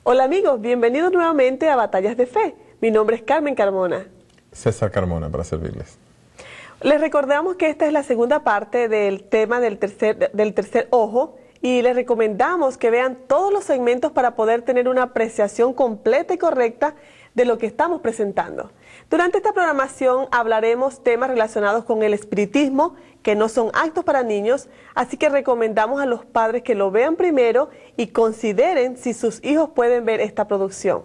Hola amigos, bienvenidos nuevamente a Batallas de Fe. Mi nombre es Carmen Carmona. César Carmona, para servirles. Les recordamos que esta es la segunda parte del tema del tercer ojo y les recomendamos que vean todos los segmentos para poder tener una apreciación completa y correcta de lo que estamos presentando. Durante esta programación hablaremos temas relacionados con el espiritismo, que no son actos para niños, así que recomendamos a los padres que lo vean primero y consideren si sus hijos pueden ver esta producción.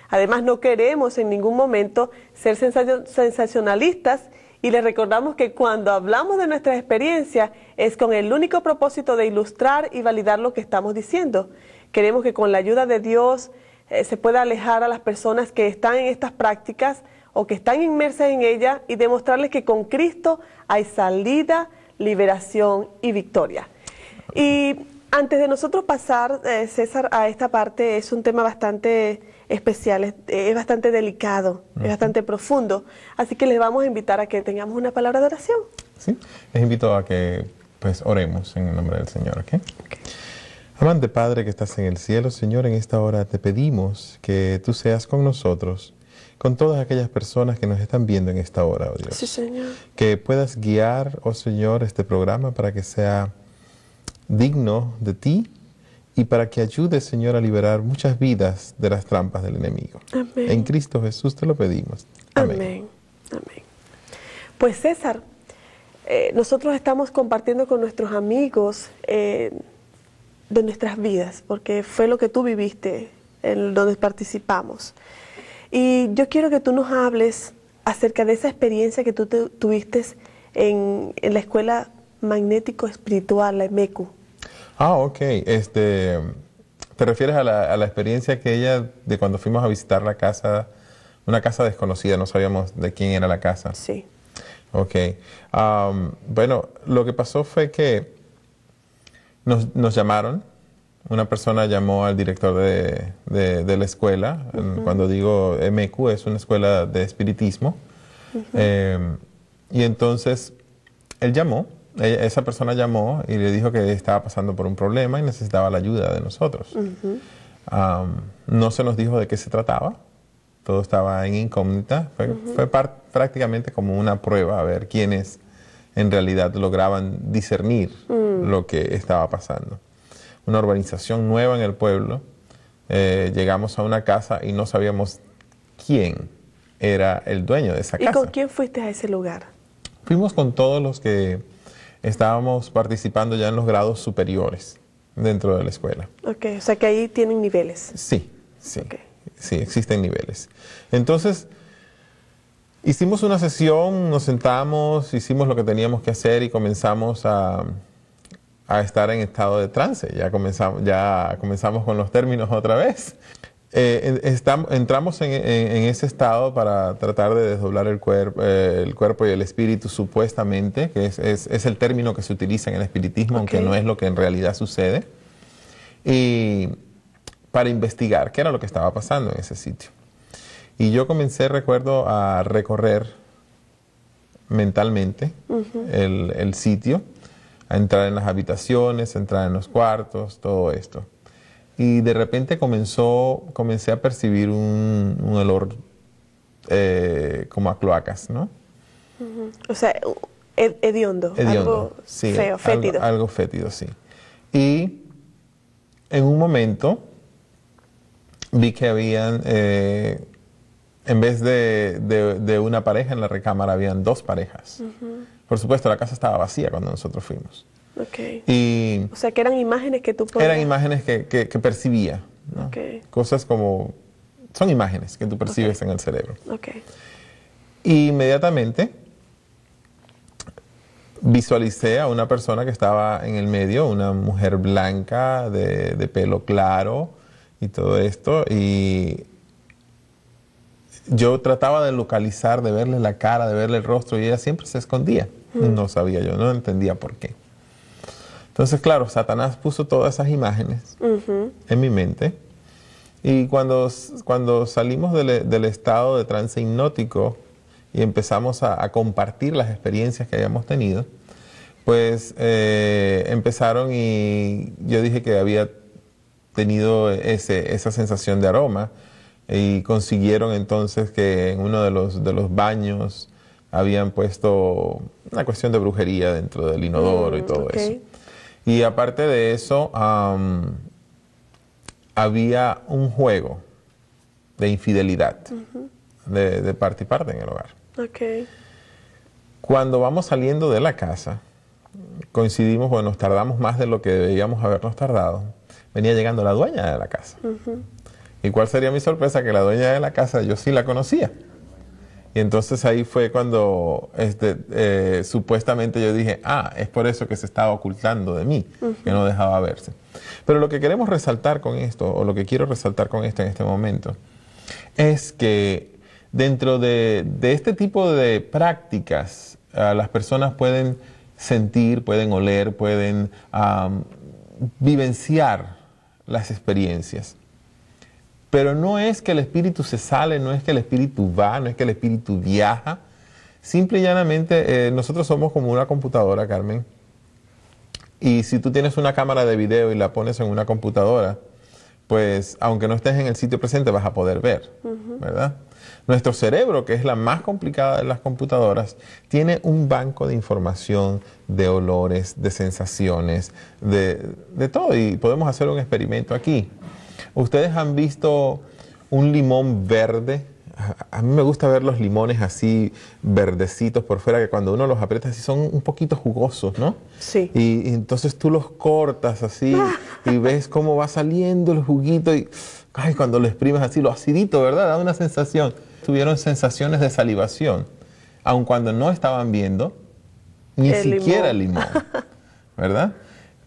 Además, no queremos en ningún momento ser sensacionalistas y les recordamos que cuando hablamos de nuestra experiencia es con el único propósito de ilustrar y validar lo que estamos diciendo. Queremos que con la ayuda de Dios se pueda alejar a las personas que están en estas prácticas o que están inmersas en ellas y demostrarles que con Cristo hay salida, liberación y victoria. Y antes de nosotros pasar, César, a esta parte, es un tema bastante especial, es bastante delicado, es bastante profundo, así que les vamos a invitar a que tengamos una palabra de oración. Sí, les invito a que pues oremos en el nombre del Señor, ¿ok? Amante Padre que estás en el cielo, Señor, en esta hora te pedimos que tú seas con nosotros, con todas aquellas personas que nos están viendo en esta hora, oh Dios. Sí, Señor. Que puedas guiar, oh Señor, este programa para que sea digno de ti y para que ayude, Señor, a liberar muchas vidas de las trampas del enemigo. Amén. En Cristo Jesús te lo pedimos. Amén. Amén. Amén. Pues César, nosotros estamos compartiendo con nuestros amigos de nuestras vidas, porque fue lo que tú viviste, en donde participamos. Y yo quiero que tú nos hables acerca de esa experiencia que tú tuviste en la escuela magnético espiritual, la EMECU. Ah, ok. ¿Te refieres a la experiencia aquella de cuando fuimos a visitar la casa, una casa desconocida, no sabíamos de quién era la casa? Sí. Ok. Bueno, lo que pasó fue que nos llamaron. Una persona llamó al director de la escuela. Cuando digo EMECU, es una escuela de espiritismo. Y entonces él llamó. Esa persona llamó y le dijo que estaba pasando por un problema y necesitaba la ayuda de nosotros. No se nos dijo de qué se trataba, todo estaba en incógnita. Fue prácticamente como una prueba a ver quiénes en realidad lograban discernir lo que estaba pasando. Una urbanización nueva en el pueblo, llegamos a una casa y no sabíamos quién era el dueño de esa casa. ¿Y con quién fuiste a ese lugar? Fuimos con todos los que estábamos participando ya en los grados superiores dentro de la escuela. Ok, o sea que ahí tienen niveles. Sí, sí, Okay. Sí, existen niveles. Entonces, hicimos una sesión, nos sentamos, hicimos lo que teníamos que hacer y comenzamos a estar en estado de trance. Ya comenzamos con los términos otra vez. Entramos en ese estado para tratar de desdoblar el cuerpo y el espíritu, supuestamente, que es el término que se utiliza en el espiritismo, aunque no es lo que en realidad sucede, y para investigar qué era lo que estaba pasando en ese sitio. Y yo comencé, recuerdo, a recorrer mentalmente el sitio, a entrar en las habitaciones, a entrar en los cuartos, todo esto. Y de repente comencé a percibir un olor como a cloacas, ¿no? O sea, hediondo, algo sí, feo, fétido. Algo fétido, sí. Y en un momento vi que habían, en vez de una pareja en la recámara, habían dos parejas. Por supuesto, la casa estaba vacía cuando nosotros fuimos. Okay. Y o sea, que eran imágenes que tú podías... Eran imágenes que percibía, ¿no? Cosas como... Son imágenes que tú percibes en el cerebro. Y inmediatamente visualicé a una persona que estaba en el medio, una mujer blanca, de pelo claro y todo esto. Y yo trataba de localizar, de verle la cara, de verle el rostro, y ella siempre se escondía. No sabía yo, no entendía por qué. Entonces, claro, Satanás puso todas esas imágenes en mi mente. Y cuando salimos del estado de trance hipnótico y empezamos a compartir las experiencias que habíamos tenido, pues empezaron y yo dije que había tenido esa sensación de aroma y consiguieron entonces que en uno de los baños habían puesto una cuestión de brujería dentro del inodoro y todo eso. Y aparte de eso, había un juego de infidelidad de parte y parte en el hogar. Cuando vamos saliendo de la casa, coincidimos, bueno, nos tardamos más de lo que debíamos habernos tardado. Venía llegando la dueña de la casa. ¿Y cuál sería mi sorpresa? Que la dueña de la casa yo sí la conocía. Y entonces ahí fue cuando supuestamente yo dije, es por eso que se estaba ocultando de mí, que no dejaba verse. Pero lo que queremos resaltar con esto, o lo que quiero resaltar con esto en este momento, es que dentro de este tipo de prácticas, las personas pueden sentir, pueden oler, pueden vivenciar las experiencias. Pero no es que el espíritu se sale, no es que el espíritu va, no es que el espíritu viaja. Simple y llanamente, nosotros somos como una computadora, Carmen. Y si tú tienes una cámara de video y la pones en una computadora, pues aunque no estés en el sitio presente vas a poder ver, ¿verdad? Nuestro cerebro, que es la más complicada de las computadoras, tiene un banco de información, de olores, de sensaciones, de todo. Y podemos hacer un experimento aquí. ¿Ustedes han visto un limón verde? A mí me gusta ver los limones así verdecitos por fuera, que cuando uno los aprieta así son un poquito jugosos, ¿no? Sí. Y entonces tú los cortas así y ves cómo va saliendo el juguito y cuando lo exprimes así, lo acidito, ¿verdad? Da una sensación. Tuvieron sensaciones de salivación, aun cuando no estaban viendo ni siquiera el limón, ¿verdad?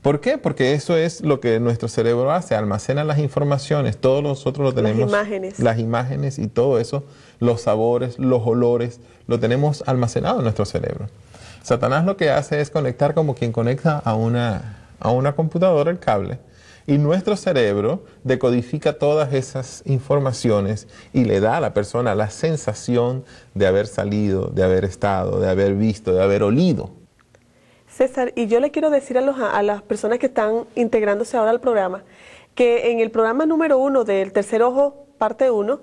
¿Por qué? Porque eso es lo que nuestro cerebro hace, almacena las informaciones, todos nosotros lo tenemos. Las imágenes y todo eso, los sabores, los olores, lo tenemos almacenado en nuestro cerebro. Satanás lo que hace es conectar como quien conecta a una computadora el cable, y nuestro cerebro decodifica todas esas informaciones y le da a la persona la sensación de haber salido, de haber estado, de haber visto, de haber olido. César, y yo le quiero decir a las personas que están integrándose ahora al programa, que en el programa número 1 del Tercer Ojo, parte 1,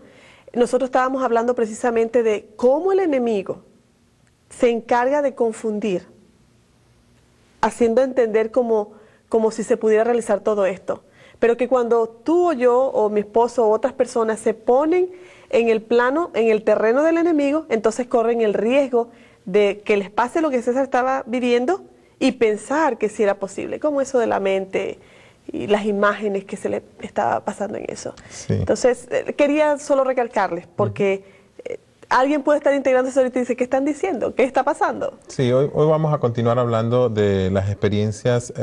nosotros estábamos hablando precisamente de cómo el enemigo se encarga de confundir, haciendo entender como si se pudiera realizar todo esto. Pero que cuando tú o yo, o mi esposo, o otras personas se ponen en el plano, en el terreno del enemigo, entonces corren el riesgo de que les pase lo que César estaba viviendo, y pensar que sí era posible, como eso de la mente y las imágenes que se le estaba pasando en eso. Sí. Entonces, quería solo recalcarles, porque alguien puede estar integrándose ahorita y dice, ¿qué están diciendo? ¿Qué está pasando? Sí, hoy vamos a continuar hablando de las experiencias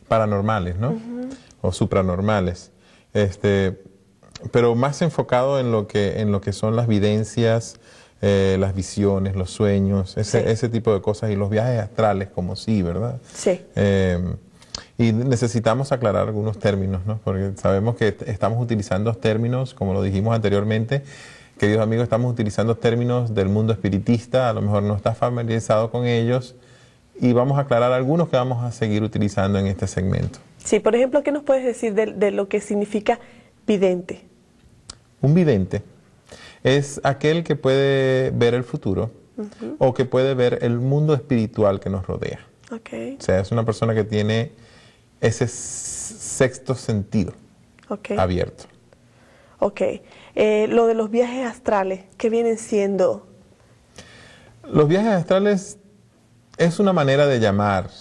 paranormales, ¿no? O supranormales. Pero más enfocado en lo que son las videncias, las visiones, los sueños, ese tipo de cosas, y los viajes astrales como sí, ¿verdad? Sí. Y necesitamos aclarar algunos términos, ¿no? Porque sabemos que estamos utilizando términos, como lo dijimos anteriormente, queridos amigos, estamos utilizando términos del mundo espiritista, a lo mejor no estás familiarizado con ellos, y vamos a aclarar algunos que vamos a seguir utilizando en este segmento. Sí, por ejemplo, ¿qué nos puedes decir de lo que significa vidente? Un vidente es aquel que puede ver el futuro o que puede ver el mundo espiritual que nos rodea. Okay. O sea, es una persona que tiene ese sexto sentido abierto. Ok. Lo de los viajes astrales, ¿qué vienen siendo? Los viajes astrales es una manera de llamar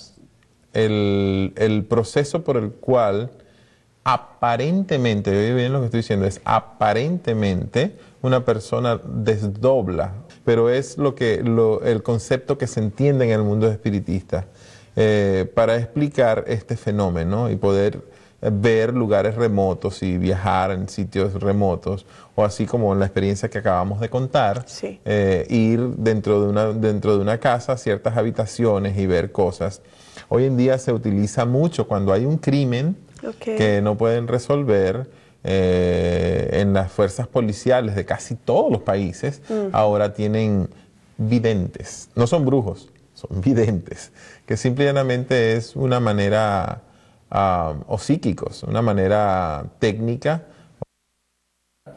el proceso por el cual aparentemente, oye bien lo que estoy diciendo, es aparentemente una persona desdobla, pero es el concepto que se entiende en el mundo espiritista para explicar este fenómeno y poder ver lugares remotos y viajar en sitios remotos, o así como en la experiencia que acabamos de contar, sí. Ir dentro de una casa, ciertas habitaciones y ver cosas. Hoy en día se utiliza mucho cuando hay un crimen que no pueden resolver. En las fuerzas policiales de casi todos los países ahora tienen videntes, no son brujos, son videntes, que simplemente es una manera o psíquicos, una manera técnica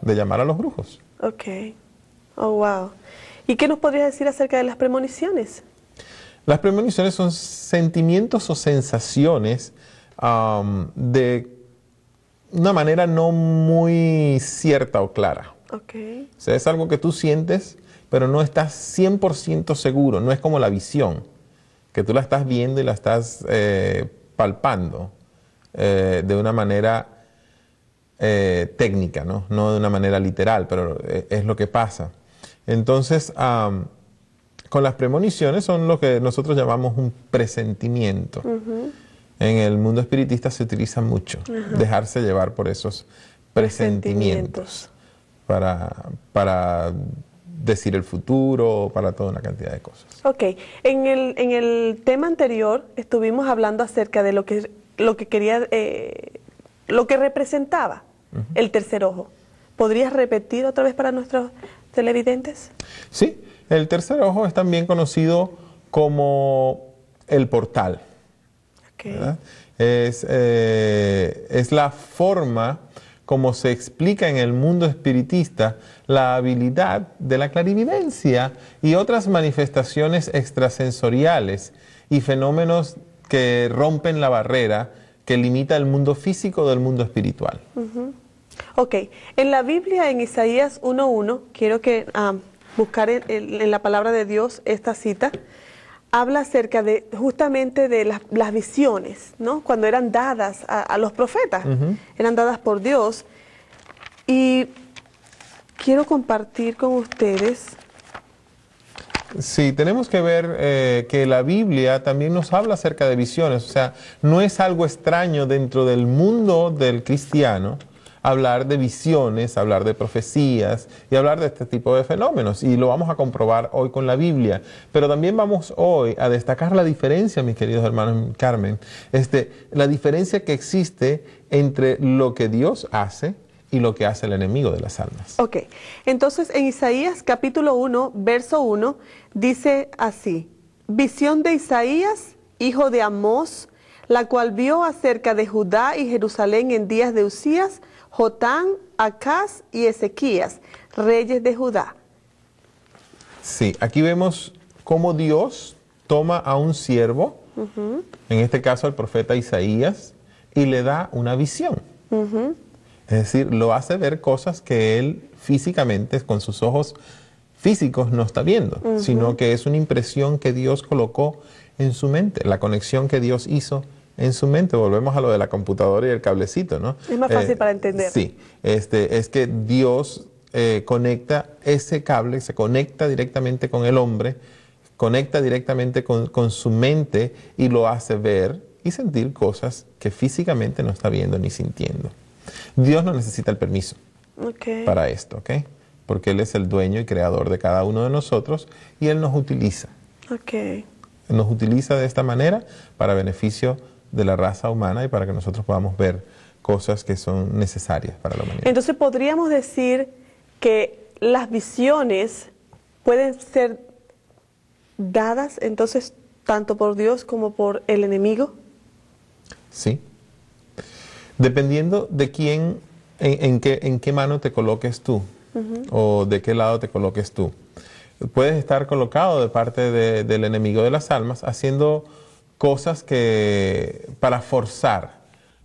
de llamar a los brujos. Ok. Oh, wow. ¿Y qué nos podrías decir acerca de las premoniciones? Las premoniciones son sentimientos o sensaciones de una manera no muy cierta o clara. Okay. O sea, es algo que tú sientes, pero no estás 100% seguro. No es como la visión, que tú la estás viendo y la estás palpando de una manera técnica, ¿no? No de una manera literal, pero es lo que pasa. Entonces, con las premoniciones son lo que nosotros llamamos un presentimiento. En el mundo espiritista se utiliza mucho, dejarse llevar por esos presentimientos para decir el futuro, para toda una cantidad de cosas. Ok, en el tema anterior estuvimos hablando acerca de lo que representaba el tercer ojo. ¿Podrías repetir otra vez para nuestros televidentes? Sí, el tercer ojo es también conocido como el portal. Okay. Es la forma como se explica en el mundo espiritista la habilidad de la clarividencia y otras manifestaciones extrasensoriales y fenómenos que rompen la barrera que limita el mundo físico del mundo espiritual. Ok, en la Biblia, en Isaías 1:1, quiero que buscar en la palabra de Dios esta cita. Habla acerca de justamente de las visiones, ¿no? Cuando eran dadas a los profetas, eran dadas por Dios. Y quiero compartir con ustedes. Sí, tenemos que ver que la Biblia también nos habla acerca de visiones. O sea, no es algo extraño dentro del mundo del cristiano hablar de visiones, hablar de profecías y hablar de este tipo de fenómenos. Y lo vamos a comprobar hoy con la Biblia. Pero también vamos hoy a destacar la diferencia, mis queridos hermanos Carmen, la diferencia que existe entre lo que Dios hace y lo que hace el enemigo de las almas. Ok, entonces en Isaías capítulo 1, verso 1, dice así: visión de Isaías, hijo de Amós, la cual vio acerca de Judá y Jerusalén en días de Usías, Jotán, Acaz y Ezequías, reyes de Judá. Sí, aquí vemos cómo Dios toma a un siervo, en este caso al profeta Isaías, y le da una visión. Es decir, lo hace ver cosas que él físicamente, con sus ojos físicos, no está viendo, sino que es una impresión que Dios colocó en su mente, la conexión que Dios hizo en su mente. Volvemos a lo de la computadora y el cablecito, ¿no? Es más fácil para entender. Sí, es que Dios conecta ese cable, se conecta directamente con el hombre, conecta directamente con su mente y lo hace ver y sentir cosas que físicamente no está viendo ni sintiendo. Dios no necesita el permiso para esto, ¿ok? Porque Él es el dueño y creador de cada uno de nosotros y Él nos utiliza. Nos utiliza de esta manera para beneficio de la raza humana y para que nosotros podamos ver cosas que son necesarias para la humanidad. Entonces, ¿podríamos decir que las visiones pueden ser dadas, entonces, tanto por Dios como por el enemigo? Sí. Dependiendo de quién, en qué mano te coloques tú, o de qué lado te coloques tú. Puedes estar colocado de parte del enemigo de las almas, haciendo cosas para forzar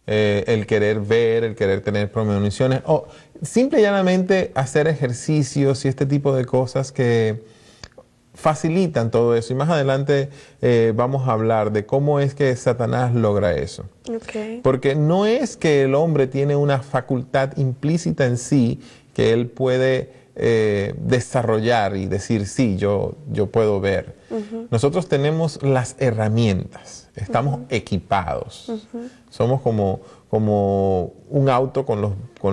el querer ver, el querer tener premoniciones, o simple y llanamente hacer ejercicios y este tipo de cosas que facilitan todo eso. Y más adelante vamos a hablar de cómo es que Satanás logra eso. Porque no es que el hombre tiene una facultad implícita en sí que él puede desarrollar y decir, sí, yo puedo ver. Nosotros tenemos las herramientas, estamos equipados. Somos como un auto con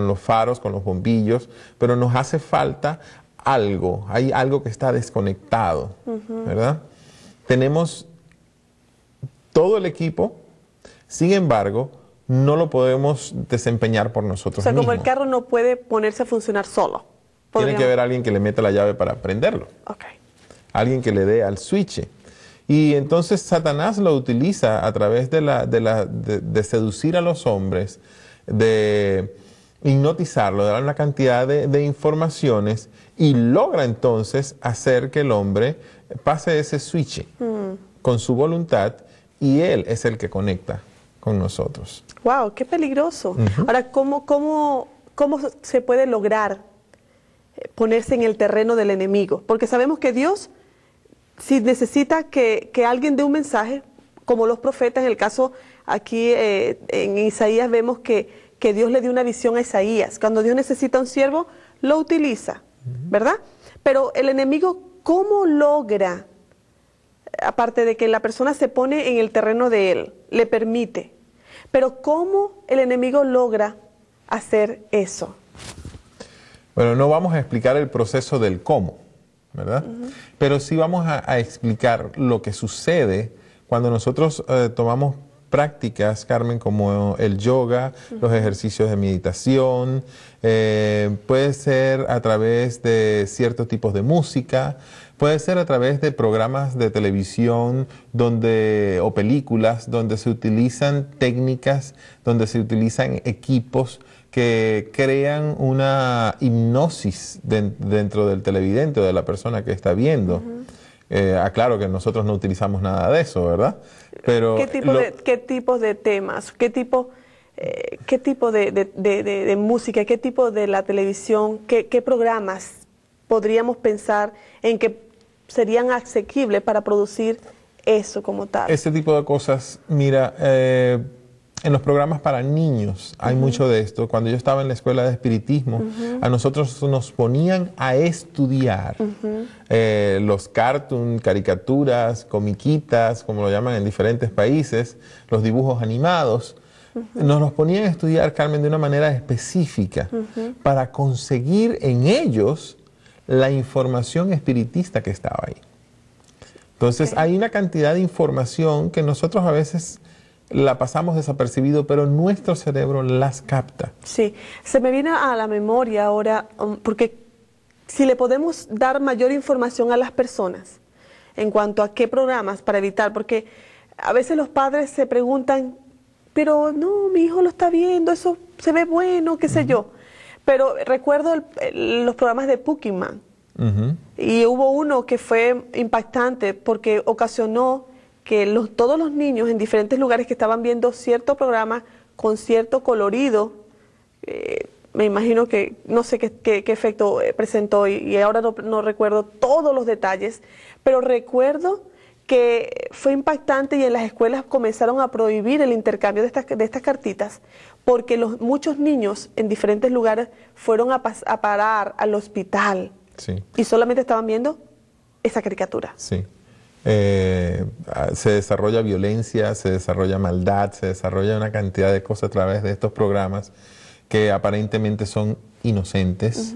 los faros, con los bombillos, pero nos hace falta algo, hay algo que está desconectado, ¿verdad? Tenemos todo el equipo, sin embargo, no lo podemos desempeñar por nosotros mismos. O sea, como el carro no puede ponerse a funcionar solo. Tiene que haber alguien que le meta la llave para prenderlo. Alguien que le dé al switch. Y entonces Satanás lo utiliza a través de seducir a los hombres, de hipnotizarlo, de dar una cantidad de informaciones y logra entonces hacer que el hombre pase ese switch con su voluntad y él es el que conecta con nosotros. ¡Wow! ¡Qué peligroso! Ahora, ¿cómo se puede lograr ponerse en el terreno del enemigo? Porque sabemos que Dios, si necesita que alguien dé un mensaje, como los profetas, en el caso aquí en Isaías vemos que Dios le dio una visión a Isaías. Cuando Dios necesita un siervo, lo utiliza, ¿verdad? Pero el enemigo, ¿cómo logra, aparte de que la persona se pone en el terreno de él, le permite, pero cómo el enemigo logra hacer eso? Bueno, no vamos a explicar el proceso del cómo, ¿verdad? Pero sí vamos a explicar lo que sucede cuando nosotros tomamos prácticas, Carmen, como el yoga, los ejercicios de meditación, puede ser a través de ciertos tipos de música, puede ser a través de programas de televisión o películas donde se utilizan técnicas, donde se utilizan equipos que crean una hipnosis dentro del televidente o de la persona que está viendo. Aclaro que nosotros no utilizamos nada de eso, ¿verdad? Pero ¿Qué tipos de temas? ¿Qué tipo de música? ¿Qué tipo de la televisión? ¿Qué programas podríamos pensar en que serían asequibles para producir eso como tal? Ese tipo de cosas, mira, en los programas para niños hay mucho de esto. Cuando yo estaba en la escuela de espiritismo, a nosotros nos ponían a estudiar los cartoons, caricaturas, comiquitas, como lo llaman en diferentes países, los dibujos animados. Nos los ponían a estudiar, Carmen, de una manera específica para conseguir en ellos la información espiritista que estaba ahí. Entonces hay una cantidad de información que nosotros a veces la pasamos desapercibido, pero nuestro cerebro las capta. Sí, se me viene a la memoria ahora, porque si le podemos dar mayor información a las personas en cuanto a qué programas para evitar, porque a veces los padres se preguntan, pero no, mi hijo lo está viendo, eso se ve bueno, qué sé yo. Pero recuerdo los programas de Pokémon, y hubo uno que fue impactante porque ocasionó que todos los niños en diferentes lugares que estaban viendo cierto programa con cierto colorido, me imagino que, no sé qué efecto presentó y ahora no recuerdo todos los detalles, pero recuerdo que fue impactante y en las escuelas comenzaron a prohibir el intercambio de estas cartitas porque muchos niños en diferentes lugares fueron a parar al hospital y solamente estaban viendo esa caricatura. Sí. Se desarrolla violencia, se desarrolla maldad, se desarrolla una cantidad de cosas a través de estos programas que aparentemente son inocentes.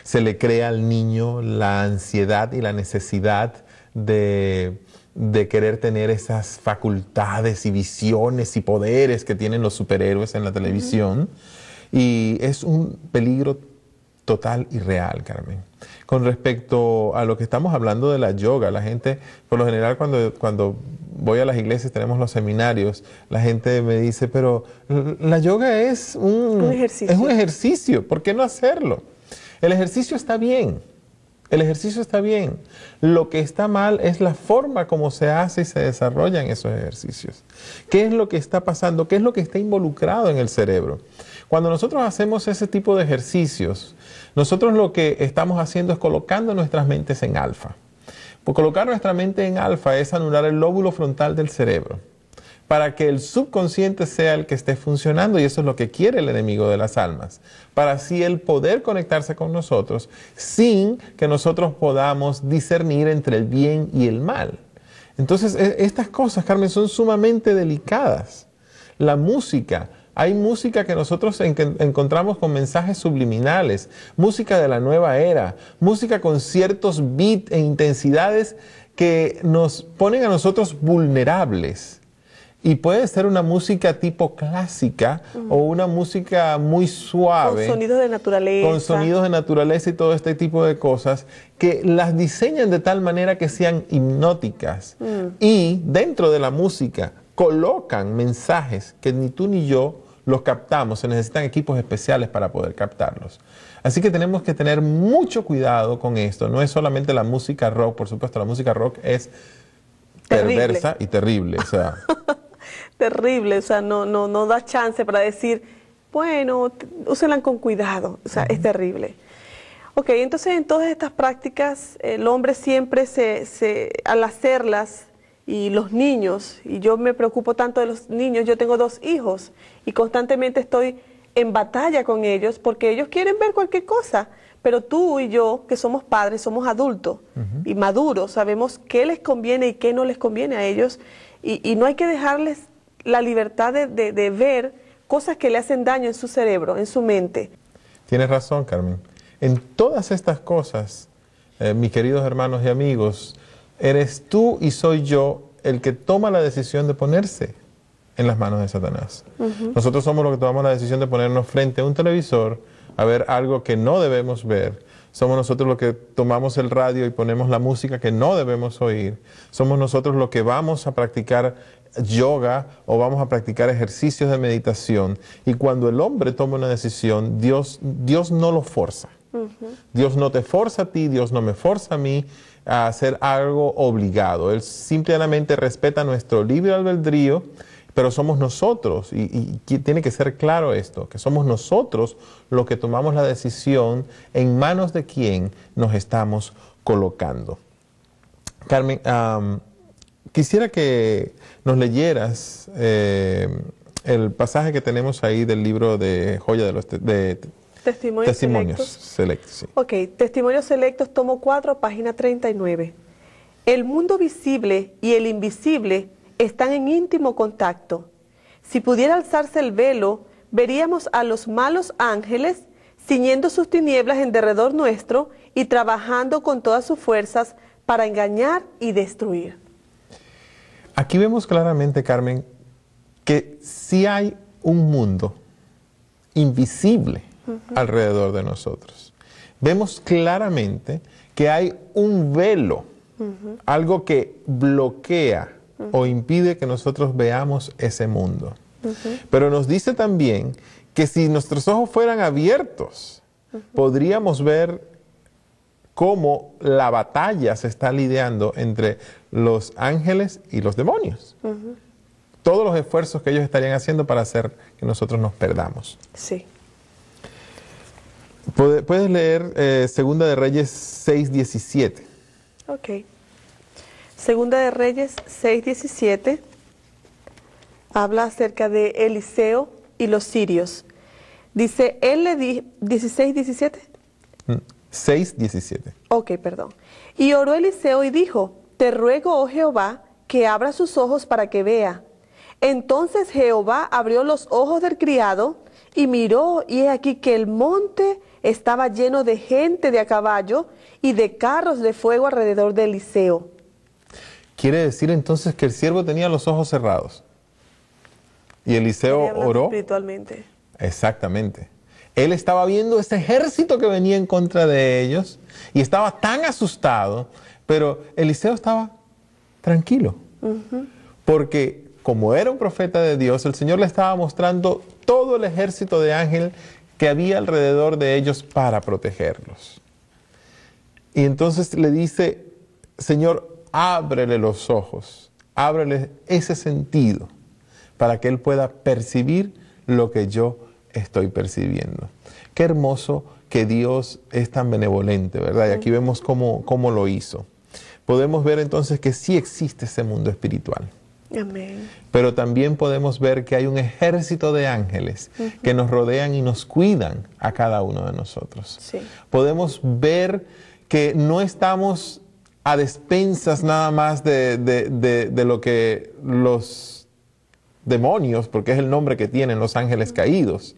Se le crea al niño la ansiedad y la necesidad de querer tener esas facultades y visiones y poderes que tienen los superhéroes en la televisión. Y es un peligro total y real, Carmen. Con respecto a lo que estamos hablando de la yoga, la gente, por lo general cuando voy a las iglesias, tenemos los seminarios, la gente me dice, pero la yoga es un ejercicio, ¿por qué no hacerlo? El ejercicio está bien, el ejercicio está bien. Lo que está mal es la forma como se hace y se desarrollan esos ejercicios. ¿Qué es lo que está pasando? ¿Qué es lo que está involucrado en el cerebro? Cuando nosotros hacemos ese tipo de ejercicios, nosotros lo que estamos haciendo es colocando nuestras mentes en alfa. Por colocar nuestra mente en alfa es anular el lóbulo frontal del cerebro para que el subconsciente sea el que esté funcionando, y eso es lo que quiere el enemigo de las almas, para así él poder conectarse con nosotros sin que nosotros podamos discernir entre el bien y el mal. Entonces, estas cosas, Carmen, son sumamente delicadas. La música, hay música que nosotros encontramos con mensajes subliminales, música de la nueva era, música con ciertos beats e intensidades que nos ponen a nosotros vulnerables. Y puede ser una música tipo clásica o una música muy suave. Con sonidos de naturaleza. Con sonidos de naturaleza y todo este tipo de cosas que las diseñan de tal manera que sean hipnóticas. Y dentro de la música colocan mensajes que ni tú ni yo los captamos. Se necesitan equipos especiales para poder captarlos. Así que tenemos que tener mucho cuidado con esto. No es solamente la música rock, por supuesto, la música rock es perversa y terrible. O sea, terrible, o sea, no da chance para decir, bueno, úsenla con cuidado, o sea, es terrible. Ok, entonces en todas estas prácticas, el hombre siempre al hacerlas, y los niños, y yo me preocupo tanto de los niños, yo tengo 2 hijos, y constantemente estoy en batalla con ellos, porque ellos quieren ver cualquier cosa, pero tú y yo, que somos padres, somos adultos y maduros, sabemos qué les conviene y qué no les conviene a ellos, y no hay que dejarles la libertad de ver cosas que le hacen daño en su cerebro, en su mente. Tienes razón, Carmen. En todas estas cosas, mis queridos hermanos y amigos, eres tú y soy yo el que toma la decisión de ponerse en las manos de Satanás. Nosotros somos los que tomamos la decisión de ponernos frente a un televisor a ver algo que no debemos ver. Somos nosotros los que tomamos el radio y ponemos la música que no debemos oír. Somos nosotros los que vamos a practicar yoga o vamos a practicar ejercicios de meditación. Y cuando el hombre toma una decisión, Dios no lo forza. Dios no te forza a ti, Dios no me forza a mí a hacer algo obligado. Él simplemente respeta nuestro libre albedrío, pero somos nosotros, y tiene que ser claro esto, que somos nosotros los que tomamos la decisión en manos de quien nos estamos colocando. Carmen, quisiera que nos leyeras el pasaje que tenemos ahí del libro de Joya de los Testimonios Selectos. Sí. Ok, Testimonios Selectos, tomo 4, página 39. El mundo visible y el invisible están en íntimo contacto. Si pudiera alzarse el velo, veríamos a los malos ángeles ciñendo sus tinieblas en derredor nuestro y trabajando con todas sus fuerzas para engañar y destruir. Aquí vemos claramente, Carmen, que sí hay un mundo invisible alrededor de nosotros. Vemos claramente que hay un velo, algo que bloquea o impide que nosotros veamos ese mundo. Pero nos dice también que si nuestros ojos fueran abiertos, podríamos ver cómo la batalla se está lidiando entre los ángeles y los demonios. Todos los esfuerzos que ellos estarían haciendo para hacer que nosotros nos perdamos. Sí. Puedes leer Segunda de Reyes 6:17. Ok. Segunda de Reyes 6:17 habla acerca de Eliseo y los sirios. Dice, él le dijo, 16:17. 6:17. Ok, perdón. Y oró Eliseo y dijo, te ruego, oh Jehová, que abra sus ojos para que vea. Entonces Jehová abrió los ojos del criado y miró, y he aquí que el monte estaba lleno de gente de a caballo y de carros de fuego alrededor de Eliseo. Quiere decir entonces que el siervo tenía los ojos cerrados. Y Eliseo oró. Espiritualmente. Exactamente. Él estaba viendo ese ejército que venía en contra de ellos y estaba tan asustado, pero Eliseo estaba tranquilo. Porque como era un profeta de Dios, el Señor le estaba mostrando todo el ejército de ángeles que había alrededor de ellos para protegerlos. Y entonces le dice, Señor, ábrele los ojos, ábrele ese sentido para que él pueda percibir lo que yo estoy percibiendo. Qué hermoso que Dios es tan benevolente, ¿verdad? Y aquí vemos cómo lo hizo. Podemos ver entonces que sí existe ese mundo espiritual. Amén. Pero también podemos ver que hay un ejército de ángeles que nos rodean y nos cuidan a cada uno de nosotros. Sí. Podemos ver que no estamos a despensas nada más de lo que los demonios, porque es el nombre que tienen los ángeles caídos,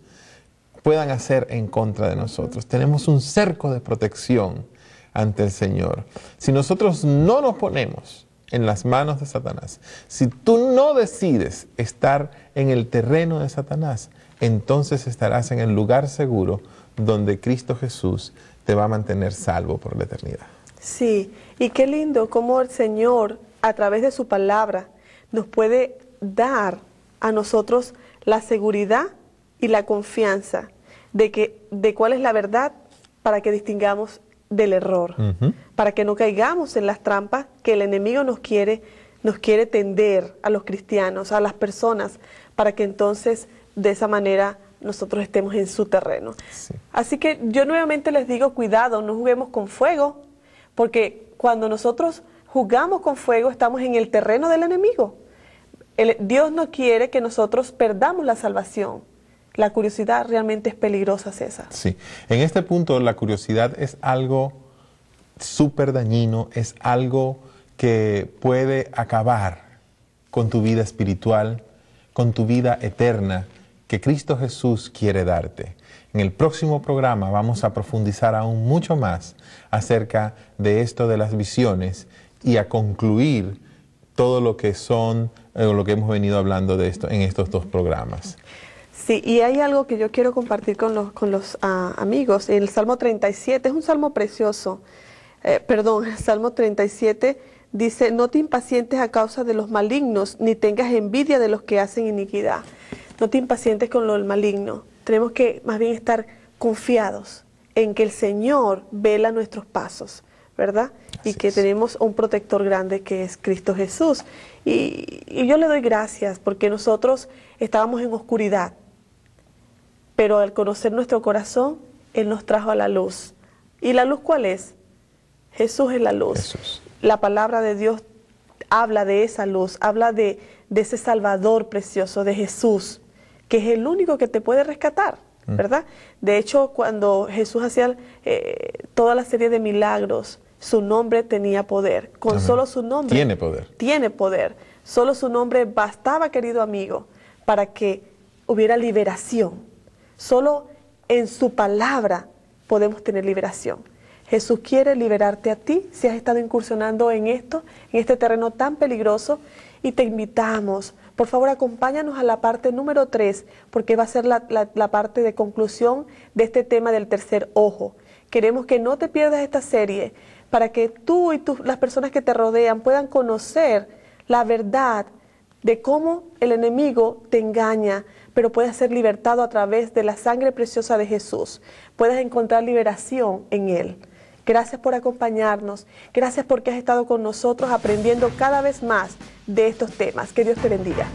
puedan hacer en contra de nosotros. Tenemos un cerco de protección ante el Señor. Si nosotros no nos ponemos en las manos de Satanás, si tú no decides estar en el terreno de Satanás, entonces estarás en el lugar seguro donde Cristo Jesús te va a mantener salvo por la eternidad. Sí, y qué lindo cómo el Señor, a través de su palabra, nos puede dar a nosotros la seguridad y la confianza de cuál es la verdad para que distingamos del error, para que no caigamos en las trampas que el enemigo nos quiere tender a los cristianos, a las personas, para que entonces de esa manera nosotros estemos en su terreno. Sí. Así que yo nuevamente les digo, cuidado, no juguemos con fuego, porque cuando nosotros jugamos con fuego estamos en el terreno del enemigo. Dios no quiere que nosotros perdamos la salvación. La curiosidad realmente es peligrosa, César. Sí, en este punto la curiosidad es algo súper dañino, es algo que puede acabar con tu vida espiritual, con tu vida eterna, que Cristo Jesús quiere darte. En el próximo programa vamos a profundizar aún mucho más acerca de esto de las visiones y a concluir todo lo que lo que hemos venido hablando de esto en estos dos programas. Sí, y hay algo que yo quiero compartir con los amigos. El Salmo 37 es un salmo precioso. El Salmo 37 dice, no te impacientes a causa de los malignos, ni tengas envidia de los que hacen iniquidad. No te impacientes con lo del maligno. Tenemos que más bien estar confiados en que el Señor vela nuestros pasos, ¿verdad? Y que tenemos un protector grande que es Cristo Jesús. Y yo le doy gracias porque nosotros estábamos en oscuridad, pero al conocer nuestro corazón, Él nos trajo a la luz. ¿Y la luz cuál es? Jesús es la luz. Jesús. La palabra de Dios habla de esa luz, habla de ese Salvador precioso, de Jesús, que es el único que te puede rescatar, ¿verdad? De hecho, cuando Jesús hacía toda la serie de milagros, su nombre tenía poder. Con Amén. solo su nombre. Tiene poder. Tiene poder. Solo su nombre bastaba, querido amigo, para que hubiera liberación. Solo en su palabra podemos tener liberación. Jesús quiere liberarte a ti si has estado incursionando en este terreno tan peligroso, y te invitamos, por favor, acompáñanos a la parte número 3, porque va a ser la parte de conclusión de este tema del tercer ojo. Queremos que no te pierdas esta serie para que tú y las personas que te rodean puedan conocer la verdad de cómo el enemigo te engaña, pero puedes ser libertado a través de la sangre preciosa de Jesús. Puedes encontrar liberación en Él. Gracias por acompañarnos. Gracias porque has estado con nosotros aprendiendo cada vez más de estos temas. Que Dios te bendiga.